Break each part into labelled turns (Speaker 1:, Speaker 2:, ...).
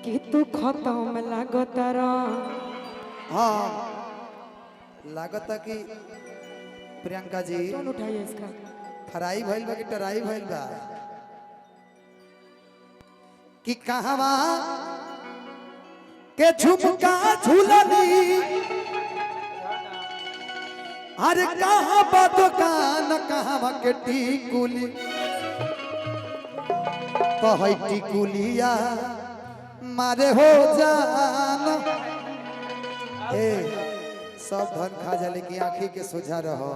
Speaker 1: कि तू खत्म लागतारा।
Speaker 2: हाँ लागता कि प्रियंका जी
Speaker 1: टोन उठाइए इसका।
Speaker 2: फराई भइल बा कि टराई भइल बा कि कहवा के झुमका झूलनी अरे कहाँ बा दुकान कहवा के टिकुली कहै टिकुलिया मारे हो जान ए सब धन खा जाले की आंखी के सोझा रहो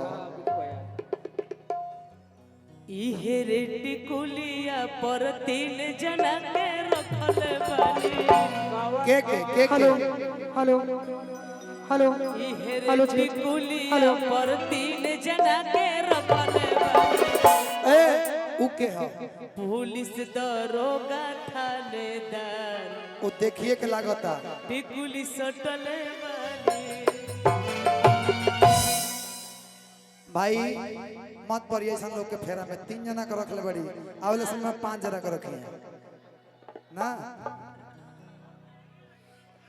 Speaker 3: इहे रे टिकुलिया पर 3 जना के रखल बानी
Speaker 2: के
Speaker 1: हेलो हेलो हेलो
Speaker 3: इहे
Speaker 1: हेलो
Speaker 3: रे टिकुलिया पर 3 जना के रखल बानी
Speaker 2: ए उके ह
Speaker 3: पुलिस दरोगा थानेदार
Speaker 2: ओ देखिए के लागता
Speaker 3: टिकुली सटल बानी
Speaker 2: भाई मत पड़िए ऐसा लोग के फेरा में 3 जना के रखले बड़ी आवले समय 5 जना के रखी ना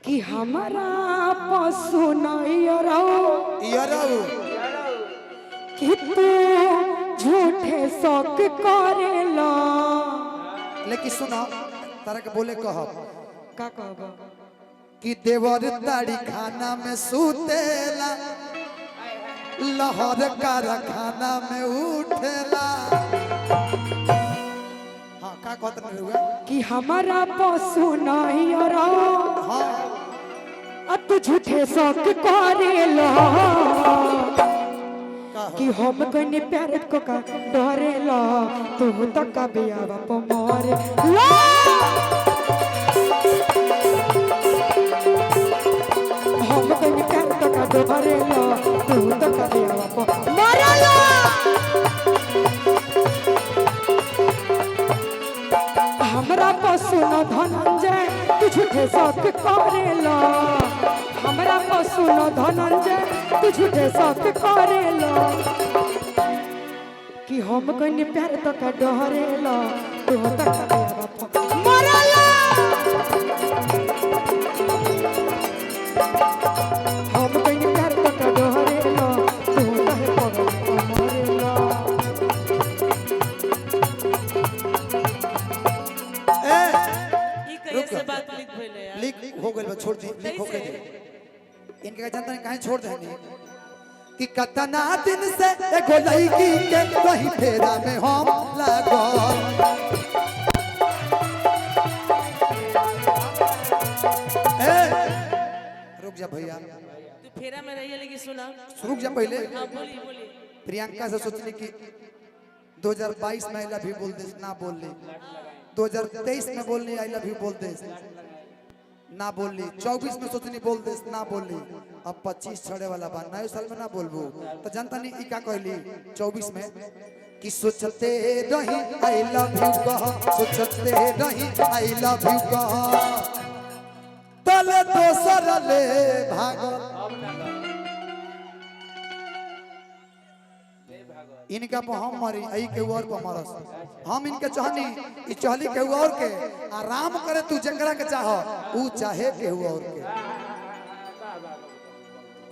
Speaker 1: कि हमारा पशु नहीं रहो
Speaker 2: इयरऊ
Speaker 1: कि तू झूठे शौक करेला।
Speaker 2: लेकिन सुनो तारा के बोले कहब
Speaker 1: का कहबा
Speaker 2: कि देवर ताड़ी खाना में सूतेला लहर कारखाना में उठेला हाँ का कहत नहीं हुआ
Speaker 1: कि हमारा पशु नहीं रहो
Speaker 2: हाँ
Speaker 1: तू झूठे शौक करेला
Speaker 2: का
Speaker 1: कि हम कने प्यार को का डरेला तू तो का बियावा प मारे ला। हम कने प्यार को का डरेला तू तो का बियावा प मारेला। हमरा पशु न धनंजय तू झूठे शौक करेला। हमरा पशु न धनंजय तू झूठे शौक करेला कि हम कने प्यार तो का डरेला तू तो का बियावा प मारेला। हम कने प्यार तो का डरेला तू तो है पगल प मारेला।
Speaker 3: ई कहिए से बात लिख भइले यार
Speaker 2: लीक हो गइल बा छोड़ दी लीक हो गइल इनके का जानता नहीं काहे छोड़ देनी कि कतना दिन से एगो लड़की के वही फेरा में हम लागल ए रुक जा भैया
Speaker 3: तू फेरा में रहिए लेकिन सुना
Speaker 2: रुक जा पहले
Speaker 3: हां बोली बोली
Speaker 2: प्रियंका से सोचली कि 2022 में आई लव यू बोल दे ना बोल ली 2023 में बोलनी आई लव यू बोल दे ना बोल ली 24 में सोचनी बोल दे ना बोल ली अब 25 छड़े वाला बा नए साल में ना बोलबू तो जनता नहीं ई का कहली 24 में कि सोचते रही आई लव यू कह सोचते रही आई लव यू कह तले दोसर ले भागल इनका पर हम मरी आई के और पर मरस हम इनके चाहनी ई चाहली के और के आराम करे तू जकरा के चाह ऊ चाहे के और के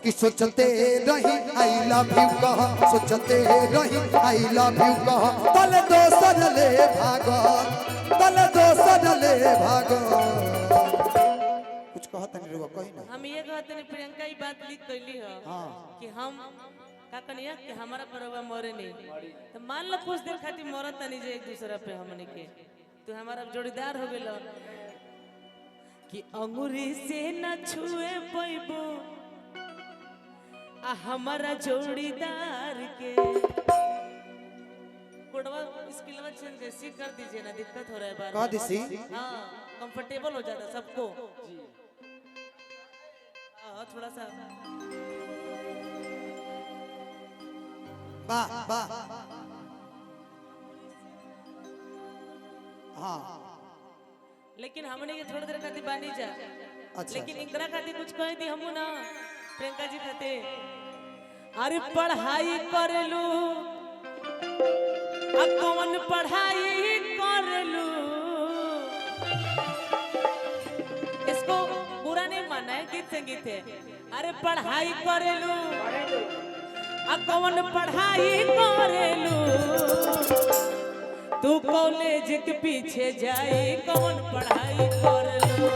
Speaker 2: कि सोचते रही आई लव यू कह सोचते रही आई लव यू कह तले दोसर ले भागो तले दोसर ले भागो कुछ कहत नहीं रुआ कहीं ना
Speaker 3: हम ये कहते नहीं प्रियंका ई बात लिख कैली है
Speaker 2: हां
Speaker 3: कि हम का कनिया कि हमारा परवा मरे नहीं तो मान लो कुछ दिन खातिर मरत नहीं जे एक दूसरा पे हमने के तो हमारा जोड़ीदार हो गेलो कि अंगूरी से न छुए पैबो आ हमारा जोड़ीदार के कोडवा स्किलवा चेंज जैसी कर दीजिए ना दिक्कत हो रहा है बार
Speaker 2: कह दिसी
Speaker 3: हां कंफर्टेबल हो जाता सबको जी हां थोड़ा सा
Speaker 2: वाह वाह हाँ
Speaker 3: लेकिन हमने ये थोड़ी देर खातिर बानी जा
Speaker 2: अच्छा
Speaker 3: लेकिन इंदिरा खातिर कुछ कह दी हमू ना प्रियंका जी खातिर अरे पढ़ाई कर लू अब कौन पढ़ाई कर लू नए गीत संगीत है। अरे पढ़ाई करेलू आ कौन पढ़ाई करेलू तू कॉलेज के पीछे जाई कौन पढ़ाई करेलू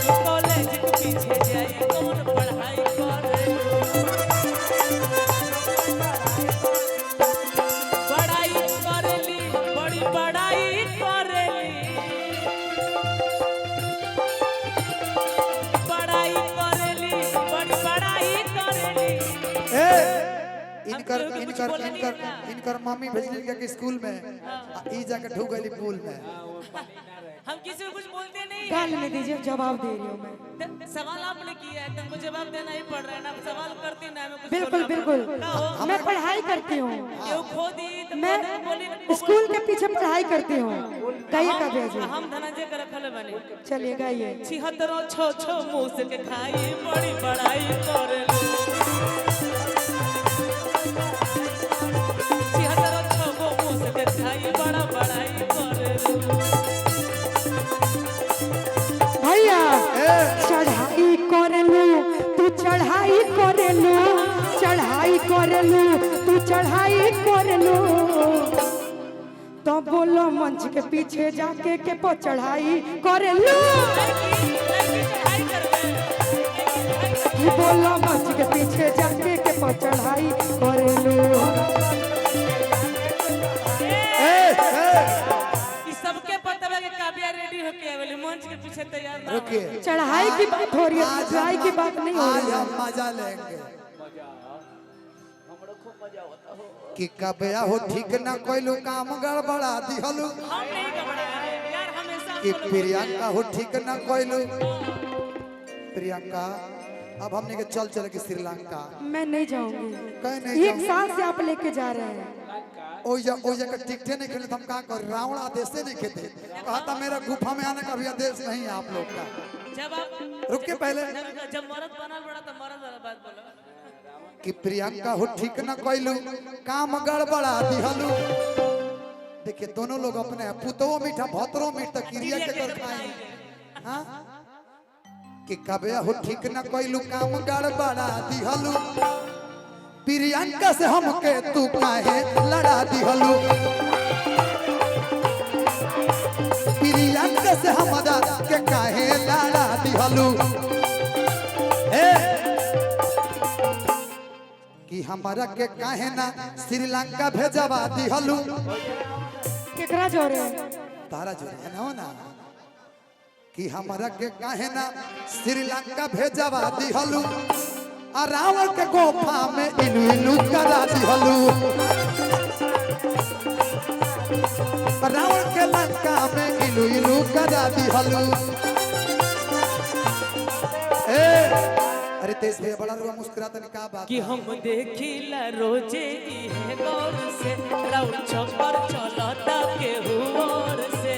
Speaker 3: तू कॉलेज के पीछे जाई कौन पढ़ाई करेलू पढ़ाई करेली बड़ी पढ़ाई करेली पढ़ाई करेली बड़ी पढ़ाई करेली
Speaker 2: ए इनकर इनकर इनकर इनकर मम्मी भेजली के स्कूल में आ ई जाके ढू गईली पूल में।
Speaker 3: हम किसी को कुछ बोलते नहीं
Speaker 1: गाल में दीजिए, जवाब दे रही हूँ मैं।
Speaker 3: सवाल आपने किया है तुमको जवाब देना ही पड़ रहा है ना सवाल करती ना मैं कुछ
Speaker 1: बिल्कुल
Speaker 3: बोलना
Speaker 1: बिल्कुल,
Speaker 3: पड़ता। का हो?
Speaker 1: मैं पढ़ाई करती हूँ।
Speaker 3: केहू खो दी तो
Speaker 1: मैं
Speaker 3: बोली ना,
Speaker 1: स्कूल के पीछे पढ़ाई करती हूँ। गाइए का भेजे,
Speaker 3: हम धनंजय के रखले बने
Speaker 1: चलिए गाइए।
Speaker 3: 76 छो छो मुंह से के खाई बड़ी पढ़ाई करेलू 76 छो गो मुंह से के खाई बड़ा पढ़ाई करेलू
Speaker 1: भैया चढ़ाई करेलू तू चढ़ाई करेलू चढ़ाई करेलू तू चढ़ाई करेलू तो बोलो मंच के पीछे जाके के पो चढ़ाई करेलू कि बोलो मंच के पीछे जाके के पो चढ़ाई करेलू।
Speaker 3: सबके पता है कि काव्या रेडी होके आवेली मंच के पीछे तैयार ना
Speaker 2: रुकिए,
Speaker 1: चढ़ाई की बात हो रही है, चढ़ाई की बात नहीं हो
Speaker 2: आज
Speaker 1: रही है।
Speaker 2: हम मजा लेंगे कि कबया हो ठीक ना कोइलू काम गड़बड़ा दिहलू
Speaker 3: हम नहीं घबराए यार हमेशा
Speaker 2: कि प्रियंका हो ठीक ना कोइलू। प्रियंका अब हमने के चल चल के श्रीलंका
Speaker 1: मैं नहीं जाऊंगी,
Speaker 2: कहीं नहीं
Speaker 1: एक साल से आप लेके जा रहे हैं।
Speaker 2: ओ जगह टिकटे नहीं खेले तो हम क्या कर रावण आदेश से नहीं खेते कहा था मेरा गुफा में आने का भी आदेश नहीं है आप लोग का।
Speaker 3: जब आप
Speaker 2: रुकिए पहले
Speaker 3: जब मर्द बनल बड़ा तो मर्द वाला बात बोलो
Speaker 2: कि प्रियंका हो ठीक ना कोइलू काम गड़बड़ा दिहलू। देखिए दोनों लोग अपने हैं, पुतों मीठा भतरो मीठा क्रिया के कर खाए हाँ कि कबया हो ठीक ना कोइलू काम गड़बड़ा दिहलू। प्रियंका से हमके तू काहे लड़ा दिहलू। प्रियंका से हमरा के काहे लड़ा दिहलू। कि हमारा के काहे ना श्रीलंका भेजवा दिहलू।
Speaker 1: केकरा जोरे
Speaker 2: तारा जो है ना हो ना कि हमारा के काहे ना श्रीलंका भेजवा दिहलू। आ रावण के गोफा में इलू इलू करा दिहलू। रावण के लंका में इलू इलू करा दिहलू। अरे तेज भैया बड़ा रुआ मुस्कुराता नहीं का बात
Speaker 3: कि हम देखिला रोजे इहे गौर से राउर छपर चलता के हुओर से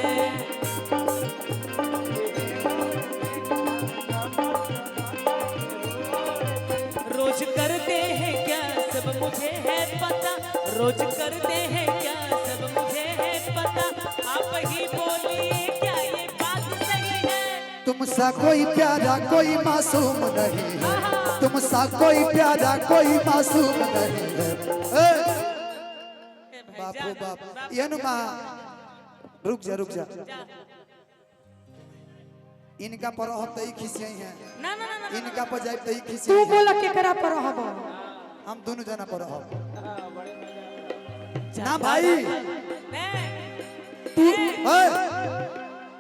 Speaker 3: रोज करते हैं क्या सब मुझे है पता रोज करते हैं क्या सब मुझे है पता आप ही बोलिए क्या ये बात सही है
Speaker 2: तुमसा कोई प्यारा कोई मासूम नहीं है। तुमसा कोई प्यारा कोई मासूम नहीं है। बापू बाप ये नुमा रुक जा इनका पर हम तई खिसियाई हैं
Speaker 3: ना ना ना ना
Speaker 2: इनका पर जाए तई
Speaker 1: तू
Speaker 2: खिसियाई
Speaker 1: बोला केकरा पर हबो
Speaker 2: हम दोनों जना पर हम ना भाई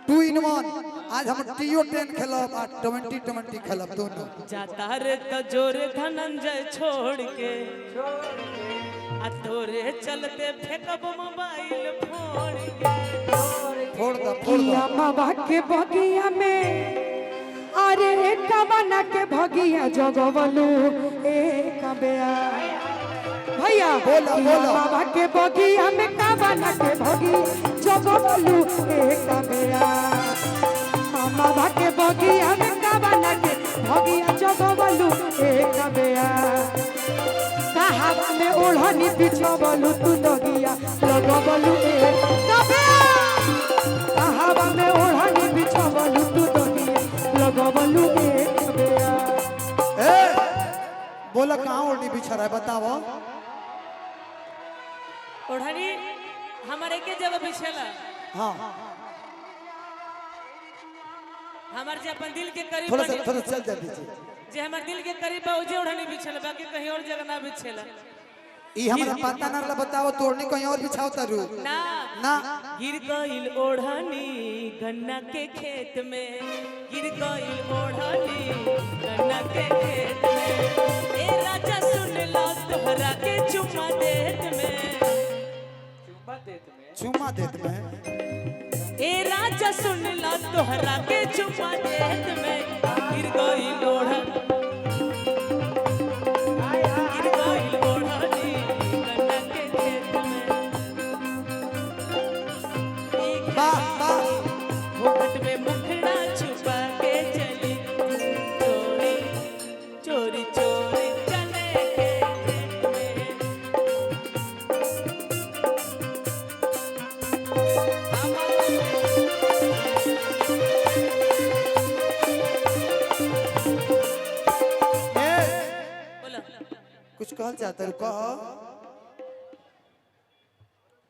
Speaker 2: टू इन वन आज हम टीओ 10 खेलब आ 20 खेलब दोनों
Speaker 3: जाता रे तो जोरे धनंजय छोड़ के आ तोरे चलते फेंकब मोबाइल फोड़ के
Speaker 2: फोड़ दो
Speaker 1: किया बाबा के बगिया में अरे कबना के भगिया जगवलू एक बेया भैया
Speaker 2: बोला,
Speaker 1: किया
Speaker 2: बोला।
Speaker 1: बाबा के बगिया में कबना के भगी जगवलू एक बेया बाबा के बगिया में कबना के भगिया जगवलू एक बेया कहावा में ओढ़नी बिछवलू तू दगिया लगवलू एक बेया हवा में ओढ़नी
Speaker 2: अक्षर है बताओ।
Speaker 3: ओढ़नी हमारे के जगह बिछेला
Speaker 2: हाँ
Speaker 3: हमार जे अपन दिल के करीब
Speaker 2: थोड़ा
Speaker 3: बनी-
Speaker 2: सा चल जा पीछे।
Speaker 3: जे हमार दिल के करीब बा जे ओढ़नी बिछेला बाकी कहीं और जगह ना बिछेला
Speaker 2: ई हमरा पता ना बताओ तोड़नी कहीं और बिछाओ तारू
Speaker 3: ना
Speaker 2: ना।
Speaker 3: गिर गइल ओढ़नी गन्ना के खेत में गिर गइल ओढ़नी गन्ना के खेत में ए राजा सुन लो तोहरा के चुम्मा देत में
Speaker 2: चुम्मा देत में
Speaker 3: ए राजा सुन लो तोहरा के चुम्मा देत में गिर गइल ओढ़नी गिर गइल ओढ़नी गन्ना के खेत में
Speaker 2: वाह वाह
Speaker 3: घूंघट में मुखड़ा छुपा के चली चोरी चोरी चोरी चले खेत में बोलो
Speaker 2: कुछ कहल चाहते हो कहो।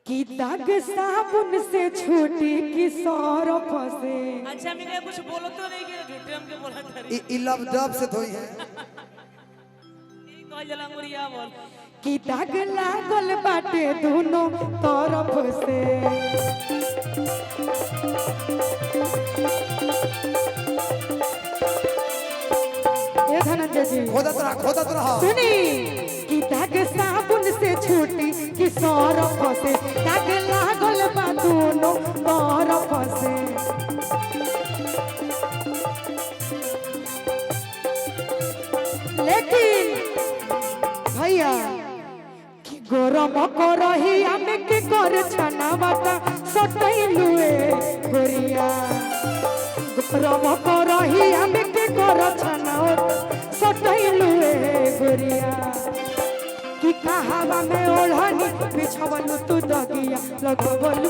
Speaker 1: कि दाग साबुन से छूटी कि सरफ से
Speaker 3: अच्छा मैं कुछ बोलो तो नहीं कि झूठे हमके बोला था
Speaker 2: ई लब डब से धोई है।
Speaker 3: कह जला मुरिया बोल
Speaker 1: कि दाग लागल बाटे दोनों तरफ से ये धनंजय जी
Speaker 2: खोदत रहा
Speaker 1: सुनी कि दाग साबुन से छूटी कि सरफ से दाग लागल बा दोनों तरफ से लेकिन भैया कि गरम करही हमें के कर छना बाटा सटैलुए गोरिया गरम करही हमें के कर छना सटैलुए गोरिया कि कहावा में ओढ़नी बिछवल तू दगिया लगवल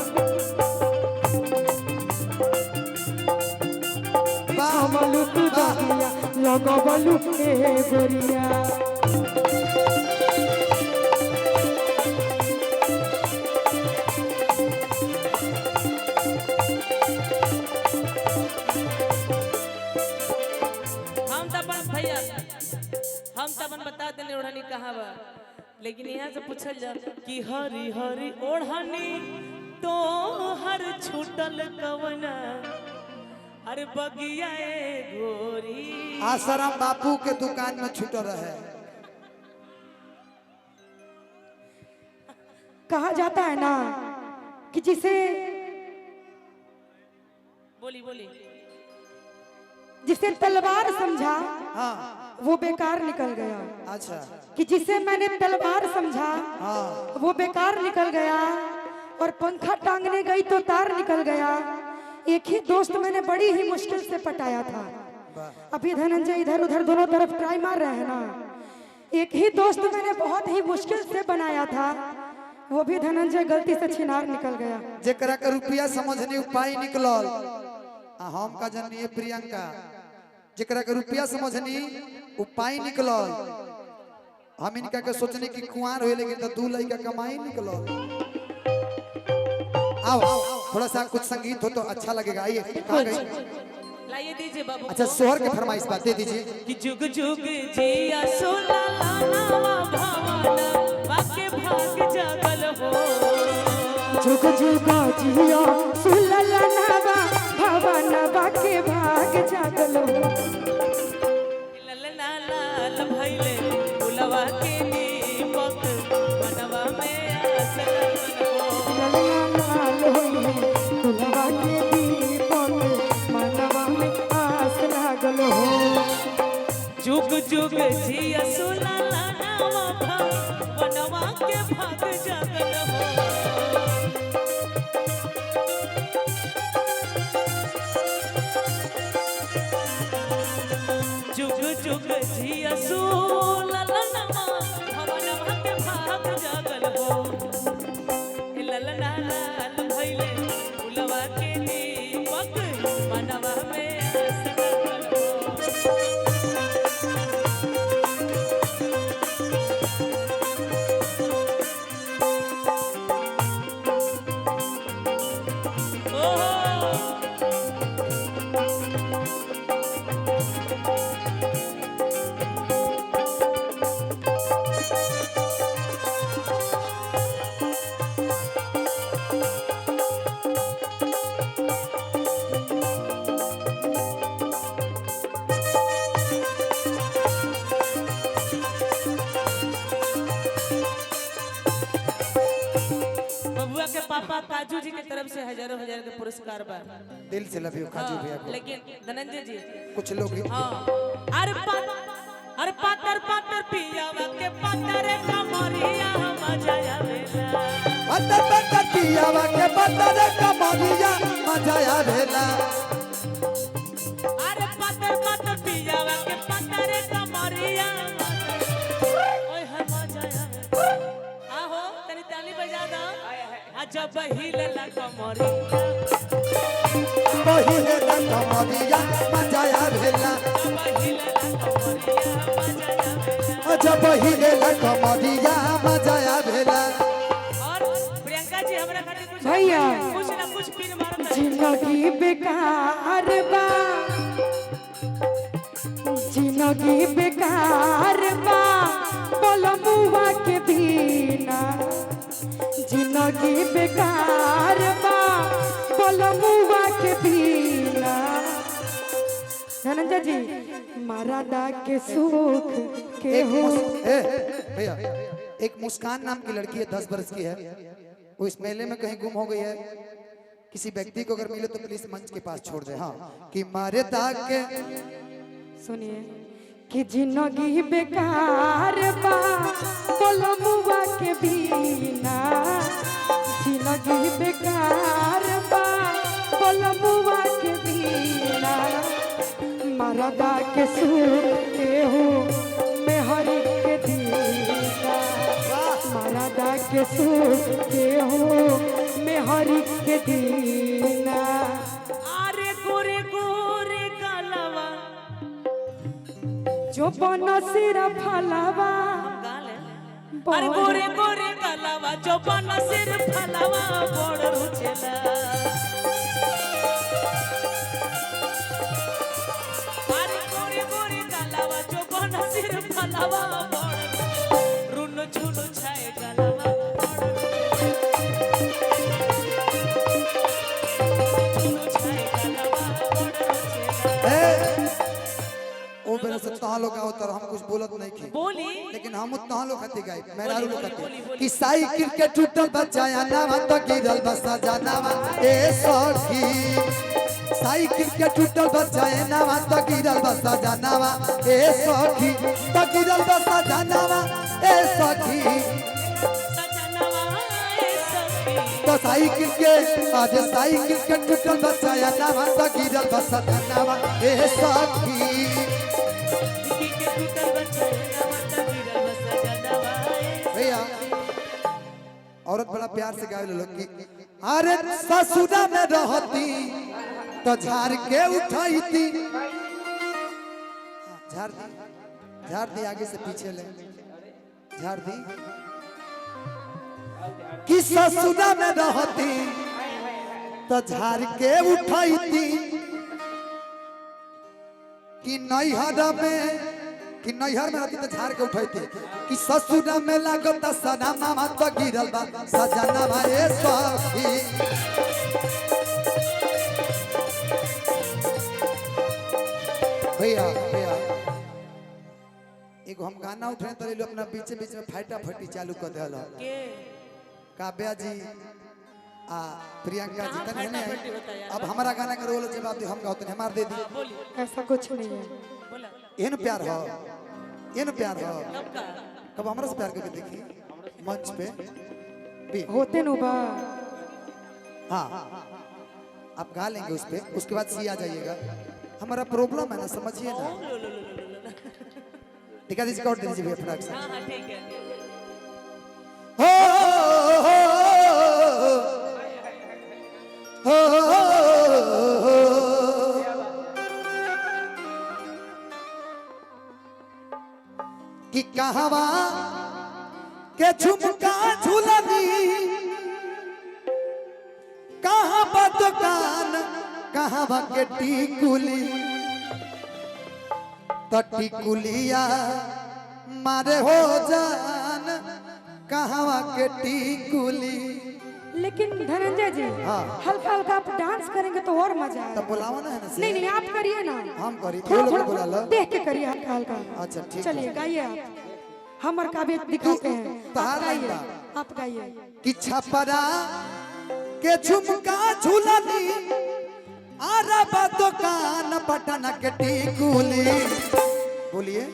Speaker 1: बिछवल तू दगिया लगवल ए गोरिया
Speaker 3: हम तो अपन भैया हम तो अपन बता देने ओढ़नी कहाँ बा लेकिन यहाँ से पूछल जा कि हरी हरी ओढ़नी तो हर छूटल कवना अरे बगिया ए गोरी
Speaker 2: आसाराम बापू के दुकान में छूट रहे।
Speaker 1: कहा जाता है ना कि जिसे
Speaker 3: बोली बोली
Speaker 1: जिसे तलवार समझा
Speaker 2: हाँ
Speaker 1: वो बेकार निकल गया
Speaker 2: अच्छा
Speaker 1: कि जिसे मैंने तलवार समझा
Speaker 2: हाँ
Speaker 1: वो बेकार निकल गया और पंखा टांगने गई तो तार निकल गया। एक ही दोस्त मैंने बड़ी ही मुश्किल से पटाया था। अभी धनंजय इधर उधर दोनों तरफ ट्राई मार रहे हैं ना। एक ही दोस्त मैंने बहुत ही मुश्किल से बनाया था वो भी धनंजय गलती से छिनार निकल गया।
Speaker 2: जेकरा के रुपया समझनी उपाय निकलल आ हम का जनिए प्रियंका जेकरा के रुपया समझनी उपाय निकलल हम इनका के सोचनी कि कुंवार होए लेकिन तो 2 लड़का कमाई निकलल। आओ थोड़ा सा कुछ संगीत हो तो अच्छा लगेगा। आइए कहाँ गई?
Speaker 3: लाइए दीजिए बाबू
Speaker 2: अच्छा सोहर के फरमाइश बात दे दीजिए।
Speaker 3: कि जुग जुग जिया सोला लानावा भावना वाके भाग जागल हो
Speaker 1: जुग जुग जिया सुलला नवा भवनवा के भाग जागल हो
Speaker 3: ललना लाल भइले बुलवा के दीपक मनवा में आस लगल हो
Speaker 1: लाल होई दुल्हवा के दीपक मनवा में आस लागल हो
Speaker 3: जुग जुग जिया सोला लानावा भावनवा के भाग जागल हो जुग जुग जिया सोला लानावा भावनवा के भाग जागल हो ललना लाल भइले बुलवा के दीपक मनवा में आस लगल हो से हजारों हजार के पुरस्कार बा,
Speaker 2: दिल से लव यू खाजू भैया को।
Speaker 3: लेकिन धनंजय जी
Speaker 2: कुछ लोग
Speaker 3: हाँ अरे पातर पातर पियावा के पातर कमरिया मजा आवेला।
Speaker 2: पत्थर पत्थर पियावा के पत्थर कमरिया मजा आवेला।
Speaker 3: अरे पातर पातर पियावा के पातर कमरिया ओए है मजा आवेला। आहो तनी ताली बजा दो। जब हिलला कमरिया
Speaker 2: पहिले ला कमरिया मजा आवेला। जब हिले ला कमरिया मजा आवेला।
Speaker 3: और प्रियंका जी हमरा खातिर कुछ
Speaker 1: भैया
Speaker 3: कुछ ना कुछ पीर मारत है।
Speaker 1: जिंदगी बेकार बा, जिंदगी बेकार बा बलमुआ के बिना। जिंदगी बेकार बा बलमुआ के बिना। धनंजय जी मरादा के सुख के हो।
Speaker 2: भैया एक मुस्कान नाम की लड़की है, 10 बरस की है, वो इस मेले में कहीं गुम हो गई है। किसी व्यक्ति को अगर मिले तो प्लीज मंच के पास छोड़ दे। हाँ कि मारे दाग के
Speaker 1: सुनिए कि जिंदगी बेकार बा बलमुआ के बिना। जिंदगी बेकार बा बलमुआ के बिना। मरदा के सुख के हो मेहर के दीना। मरदा के सुख के हो मेहर के दीना।
Speaker 3: अरे गोरे गोरे गलवा
Speaker 1: जो बनसिर फलवा
Speaker 3: गाले। अरे गोरे गोरे गलवा जो बनसिर फलवा बड़ रुचेला। अरे गोरे गोरे गलवा जो बनसिर फलवा बड़ रुन झुन छाए गलवा बड़ झुन छाए गलवा बड़ रुचेला।
Speaker 2: वो मेरे से तहाँ लोग आओ तर हम कुछ बोलत नहीं की,
Speaker 3: बोली
Speaker 2: लेकिन हम तहाँ लोग खाती गाय मेहरारू लोग खाती कि साइकिल के टूटल बचाया नावा तो गिरल बसा जानावा ए सखी। साइकिल के टूटल बचाया नावा तो गिरल बसा जानावा ए सखी। तो गिरल बसा जानावा ए सखी।
Speaker 3: सजनवा ए सखी।
Speaker 2: तो साइकिल के आज साइकिल के टूटल बचाया नावा तो गिरल बसा जानावा ए सखी। भैया औरत बड़ा प्यार से गावे लोग की अरे ससुरा में रहती तो झाड़ के उठाई थी। झाड़ दी, झाड़ दी, आगे से पीछे ले झाड़ दी। कि ससुरा में रहती तो झाड़ के उठाई थी। कि नैहर में कि नैहर में रहती तो झाड़ के उठाई थी। कि ससुर में लागत सना मामा तो गिरल बा सजना भाई सखी। भैया भैया एगो हम गाना उठे तो ले अपना बीच बीच में फाटा फटी चालू कर दे हलो।
Speaker 3: के
Speaker 2: काव्या जी आ प्रियंका जी तनी
Speaker 3: फाटा
Speaker 2: ने
Speaker 3: फटी होता है यार।
Speaker 2: अब हमारा गाना का रोल जवाब दे हम गाओ तनी हमार दे दी।
Speaker 3: बोली
Speaker 1: ऐसा कुछ नहीं है।
Speaker 3: बोला
Speaker 2: एहन प्यार हो, एहन प्यार हो।
Speaker 3: कब का
Speaker 2: कब हमरा से प्यार करके देखी मंच पे भी।
Speaker 1: होते नु बा।
Speaker 2: हाँ आप गा लेंगे उस पे, उसके बाद सी आ जाइएगा। हमारा प्रॉब्लम है ना, समझिए ना। टीका जी रिकॉर्ड दीजिए भैया फटाक से।
Speaker 3: हाँ हाँ ठीक है।
Speaker 2: कि कहवा के झुमका झुलनी कहाँ पर दुकान कहवा के टिकुली। तो टिकुलिया मारे हो जान कहवा के टिकुली।
Speaker 1: लेकिन धनंजय जी
Speaker 2: हाँ।
Speaker 1: हल्का हल्का आप डांस करेंगे तो और मजा
Speaker 2: तब
Speaker 1: आएगा।
Speaker 2: बुलावा ना है ना
Speaker 1: नहीं नहीं आप करिए ना।
Speaker 2: हम करी
Speaker 1: थोड़ा
Speaker 2: लोग बुला
Speaker 1: थोड़ा
Speaker 2: लो।
Speaker 1: देख के करिए हल्का हल्का।
Speaker 2: अच्छा, ठीक है।
Speaker 1: चलिए गाइए आप। हमर काबिलियत दिखाते हैं।
Speaker 2: तहार
Speaker 1: आप
Speaker 2: लाइन
Speaker 1: गाइए,
Speaker 2: बा।
Speaker 1: आप गाइए।
Speaker 2: कि छपरा के झुमका झूलनी अरब दुकान पटन के टिकुली। बोलिए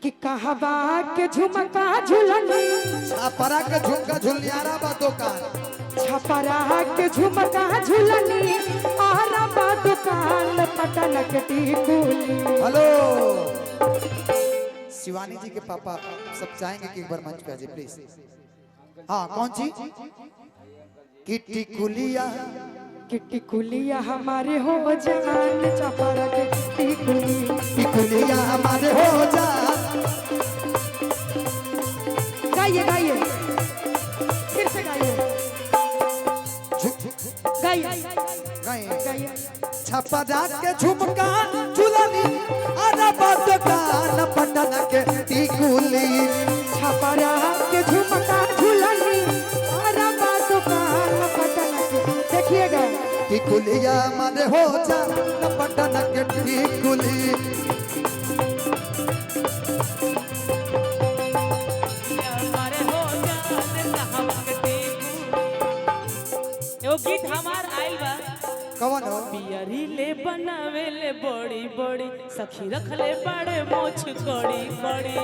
Speaker 1: कि कहवा के झुमका झुलनी
Speaker 2: छापरा के झुमका झूलनी अरब दुकान।
Speaker 1: छपरा के झुमका झुलनी अरब दुकान पटन के टिकुली।
Speaker 2: हेलो शिवानी जी के पापा सब चाहेंगे कि एक बार मंच पे आ जाए प्लीज। हाँ कौन सी कि टिकुलिया
Speaker 1: टिकुलिया हमारे हो जान छपरा के टिकुली।
Speaker 2: टिकुलिया हमारे हो जान।
Speaker 1: गाइए गाइए फिर से गाइए गाइए गाइए।
Speaker 2: छपरा के झुमका झुलनी अरब दुकान पटन के टिकुली।
Speaker 1: छपरा के झुमका झुलनी अरब दुकान पटन के। देखिएगा
Speaker 2: टिकुलिया हमारे हो जान पटन के टिकुली।
Speaker 3: हमारे हो जान साहब के टिकुली। एगो गीत हमार आइल बा
Speaker 2: कौन हो
Speaker 3: पियरी ले बनावे ले बड़ी बड़ी सखी रखले बड़े मोछ कड़ी कड़ी।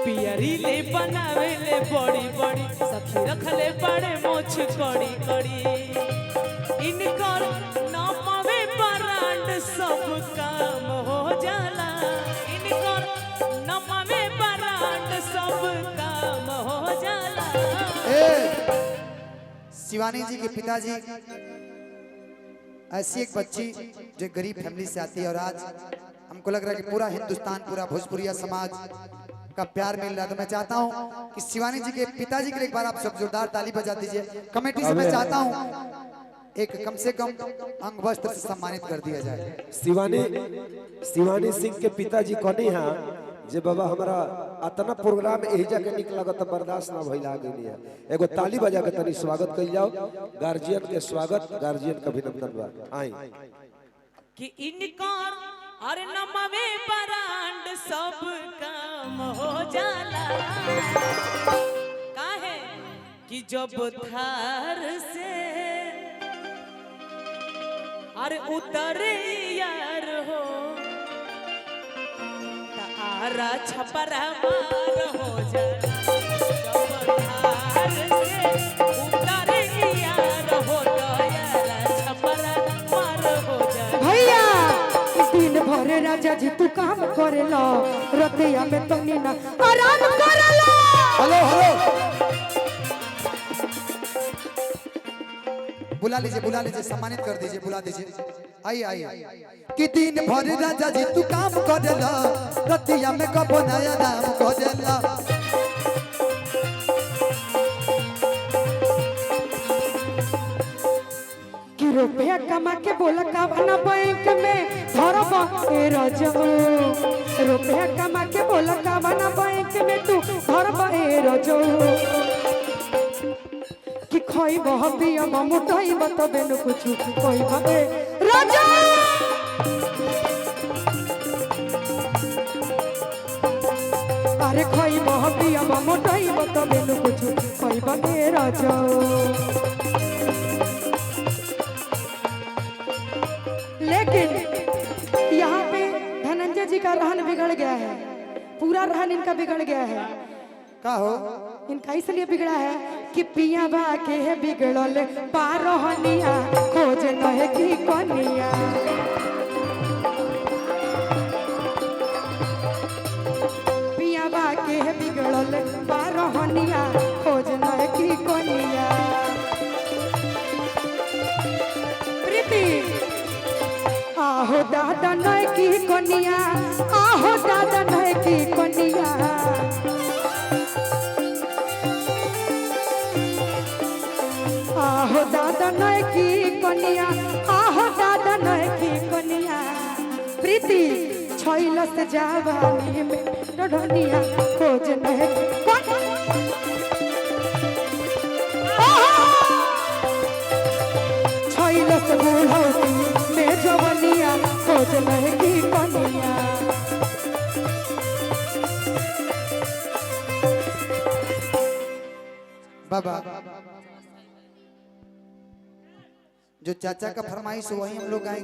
Speaker 3: पियरी ले बनावे ले बड़ी बड़ी सखी रखले बड़े मोछ कड़ी कड़ी। इनकर नामवे ब्रांड सब काम हो जाला। इनकर नामवे ब्रांड सब काम हो जाला।
Speaker 2: शिवानी जी के पिताजी ऐसी एक बच्ची जो गरीब फैमिली से आती है और आज हमको लग रहा है कि पूरा हिंदुस्तान पूरा भोजपुरिया समाज का प्यार मिल रहा है। तो मैं चाहता हूं कि शिवानी जी के पिताजी के लिए एक बार आप सब जोरदार ताली बजा दीजिए। कमेटी से मैं चाहता हूं एक कम से कम अंग वस्त्र से सम्मानित कर दिया जाए।
Speaker 4: शिवानी सिंह के पिताजी कहनी है जे बाबा हमारा अतना प्रोग्राम यही जाके निक लगत बर्दाश्त ना भइल आगे नहीं है। एगो ताली बजा के तनी स्वागत कइल जाओ। गार्जियन के स्वागत गार्जियन का अभिनंदन बा। आई
Speaker 3: कि इनकर अरे नमवे ब्रांड सब काम हो जाला। काहे कि जब थार से अरे उतरे यार हो तारा छपरा मार हो जाला। जब थार से उतरे यार हो तारा छपरा मार हो जाला।
Speaker 1: भैया दिन भर राजा जी तू काम करेला रतिया में तनी ना आराम करेला।
Speaker 2: हेलो हेलो बुला लीजिए सम्मानित कर दीजिए बुला दीजिए। आइए आइए कि दिन भर राजा जी तू काम करेला रतिया में कब नया नाम करेला।
Speaker 1: कि रुपया कमा के बोला कावना बैंक में धरब ए रजऊ। रुपया कमा के बोला कावना बैंक में तू धरब ए रजऊ। कि खइब पियब मुटइब तबे न कुछ कइब ए रजऊ। अरे खइब पियब मुटइब तबे न कुछ कइब ए रजऊ। लेकिन यहाँ पे धनंजय जी का रहन बिगड़ गया है। पूरा रहन इनका बिगड़ गया है।
Speaker 2: का हो
Speaker 1: इनका इसलिए बिगड़ा है कि पिया बा के है बिगड़ल पारहनिया खोज नहे की कनिया। पिया बा के है बिगड़ल पारहनिया खोज नहे की कनिया। प्रीति आहो दादा नय की कनिया आहो दादा नय की कनिया। आहो दादा नय की कनिया आहो दादा नय की कनिया। प्रीति छैलस जावानी में डढ़निया खोज नय छैलस बुढ़ौती में जवनिया खोज नय की कनिया।
Speaker 2: बाबा जो चाचा का फरमाइश वही हम लोग गाएंगे।